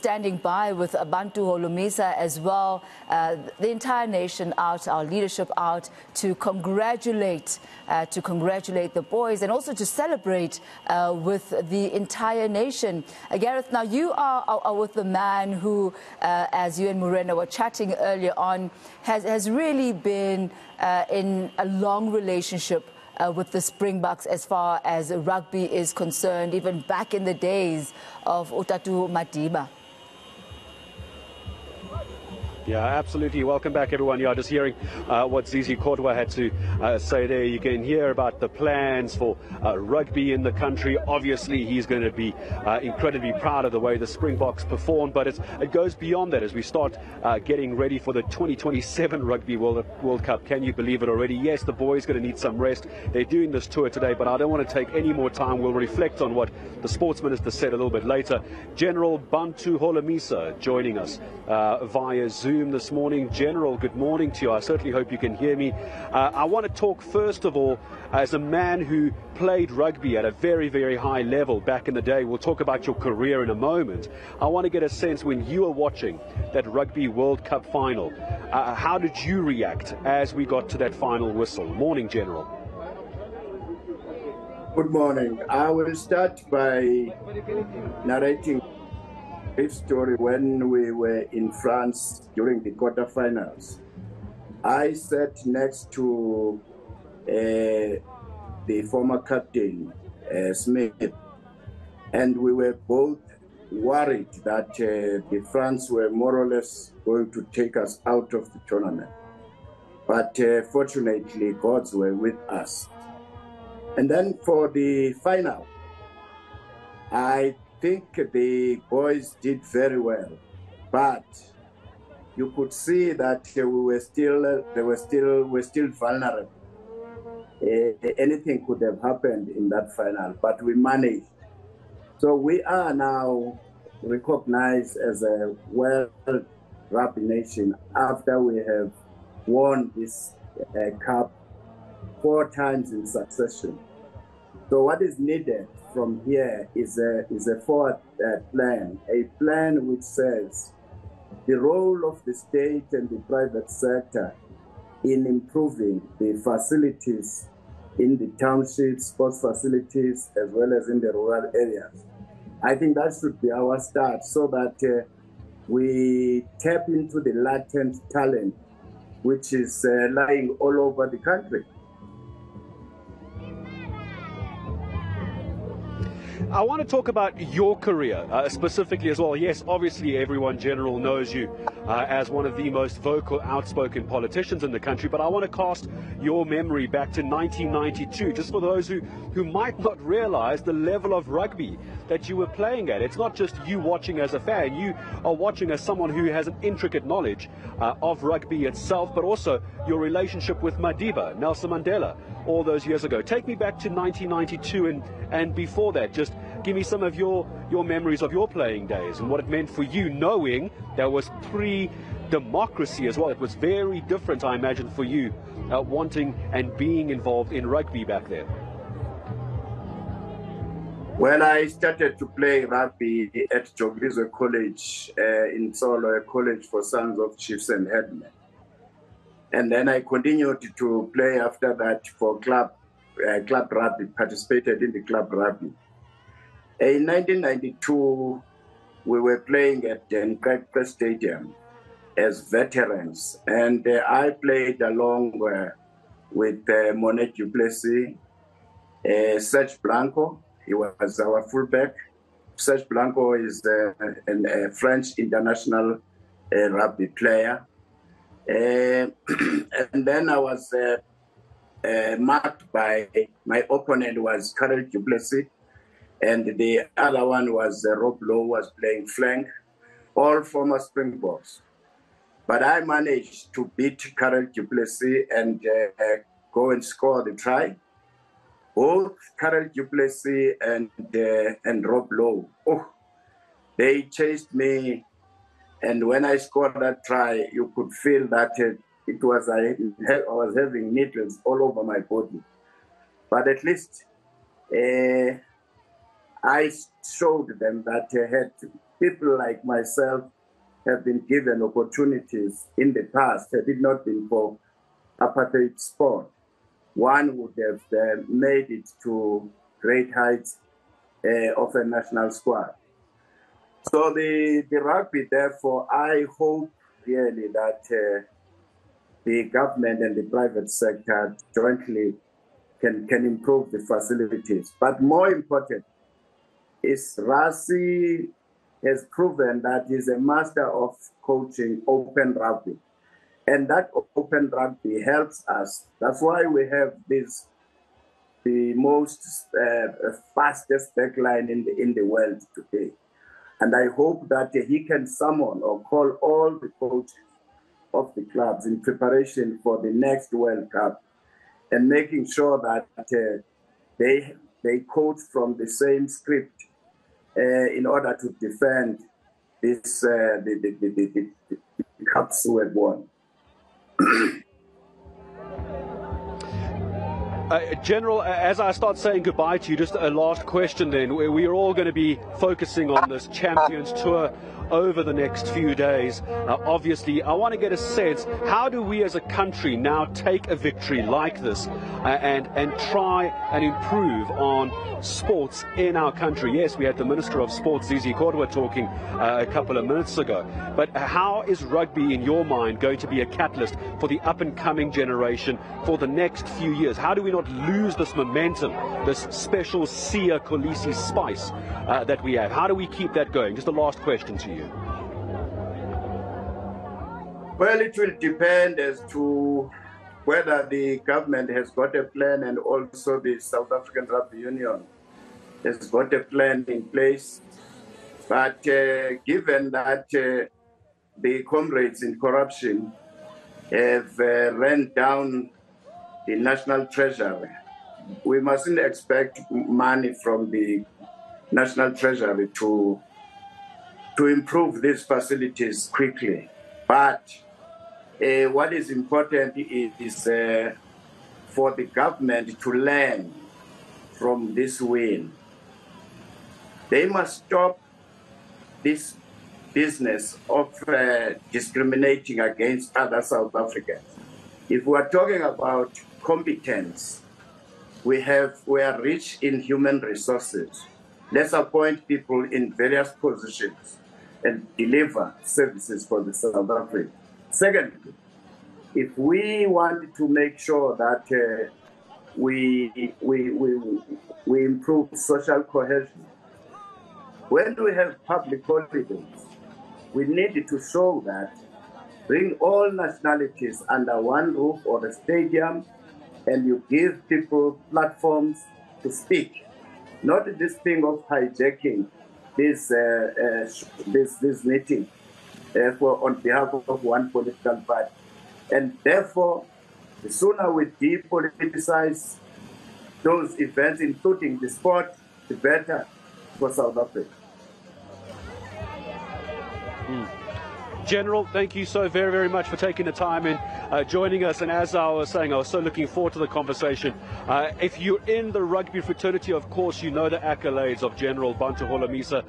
standing by with Bantu Holomisa as well, the entire nation out, our leadership out to congratulate the boys and also to celebrate with the entire nation. Gareth, now you are with the man who, as you and Morena were chatting earlier on, has really been in a long relationship with the Springboks as far as rugby is concerned, even back in the days of Otatu Madiba. Yeah, absolutely. Welcome back, everyone. Yeah, just hearing what Zizi Kodwa had to say there. You can hear about the plans for rugby in the country. Obviously, he's going to be incredibly proud of the way the Springboks performed, but it goes beyond that as we start getting ready for the 2027 Rugby World Cup. Can you believe it already? Yes, the boys going to need some rest. They're doing this tour today, but I don't want to take any more time. We'll reflect on what the Sports Minister said a little bit later. General Bantu Holomisa joining us via Zoom this morning. General, good morning to you. I certainly hope you can hear me. I want to talk first of all as a man who played rugby at a very, very high level back in the day. We'll talk about your career in a moment. I want to get a sense, when you were watching that Rugby World Cup final, how did you react as we got to that final whistle? Morning, General. Good morning. I will start by narrating a story. When we were in France during the quarterfinals, I sat next to the former captain, Smith, and we were both worried that the France were more or less going to take us out of the tournament. But fortunately, gods were with us. And then for the final, I think the boys did very well, but you could see that we were still vulnerable. Anything could have happened in that final, but we managed. So we are now recognized as a world rugby nation after we have won this cup 4 times in succession. So what is needed from here is a forward plan, a plan which says the role of the state and the private sector in improving the facilities in the townships, sports facilities, as well as in the rural areas. I think that should be our start, so that we tap into the latent talent which is lying all over the country. I want to talk about your career specifically as well. Yes, obviously everyone, General, knows you as one of the most vocal, outspoken politicians in the country, but I want to cast your memory back to 1992, just for those who might not realize the level of rugby that you were playing at. It's not just you watching as a fan, you are watching as someone who has an intricate knowledge of rugby itself, but also your relationship with Madiba, Nelson Mandela, all those years ago. Take me back to 1992 and before that. Just give me some of your memories of your playing days and what it meant for you, knowing there was pre-democracy as well. It was very different, I imagine, for you wanting and being involved in rugby back then. Well, I started to play rugby at Jogrizwe College in Solo, a college for sons of chiefs and headmen. And then I continued to play after that for club rugby, participated in the club rugby. In 1992, we were playing at the Stadium as veterans, and I played along with Monet Duplessis, Serge Blanco. He was our fullback. Serge Blanco is a French international rugby player. And then I was marked by, my opponent was Karel Duplessis, and the other one was Rob Lowe, was playing flank, all former Springboks. But I managed to beat Karel Duplessis and go and score the try. Both Karel Duplessis and Rob Lowe, they chased me. And when I scored that try, you could feel that I was having needles all over my body. But at least I showed them that people like myself have been given opportunities in the past, had it not been for apartheid sport, one would have made it to great heights of a national squad. So the rugby, therefore, I hope really that the government and the private sector jointly can improve the facilities. But more important is Rassie has proven that he's a master of coaching open rugby. And that open rugby helps us. That's why we have the most fastest backline in the world today. And I hope that he can summon or call all the coaches of the clubs in preparation for the next World Cup and making sure that they coach from the same script in order to defend this the cups we have won. General, as I start saying goodbye to you, just a last question then. We are all going to be focusing on this Champions Tour over the next few days. Obviously, I want to get a sense, how do we as a country now take a victory like this and try and improve on sports in our country? Yes, we had the Minister of Sports, Zizi Kodwa, talking a couple of minutes ago. But how is rugby, in your mind, going to be a catalyst for the up-and-coming generation for the next few years? How do we not lose this momentum, this special Siya Kolisi spice that we have? How do we keep that going? Just a last question to you. Well, it will depend as to whether the government has got a plan and also the South African Rugby Union has got a plan in place. But given that the comrades in corruption have ran down the national treasury, we mustn't expect money from the national treasury to improve these facilities quickly. But what is important is for the government to learn from this win. They must stop this business of discriminating against other South Africans. If we are talking about competence, we are rich in human resources. Let's appoint people in various positions and deliver services for the South Africa. Secondly, if we want to make sure that we improve social cohesion, when we have public holidays, we need to show that bring all nationalities under one roof or a stadium, and you give people platforms to speak. Not this thing of hijacking this meeting on behalf of one political party. And therefore, the sooner we depoliticize those events, including the sport, the better for South Africa. General, thank you so very, very much for taking the time and joining us. And as I was saying, I was so looking forward to the conversation. If you're in the rugby fraternity, of course, you know the accolades of General Bantu Holomisa.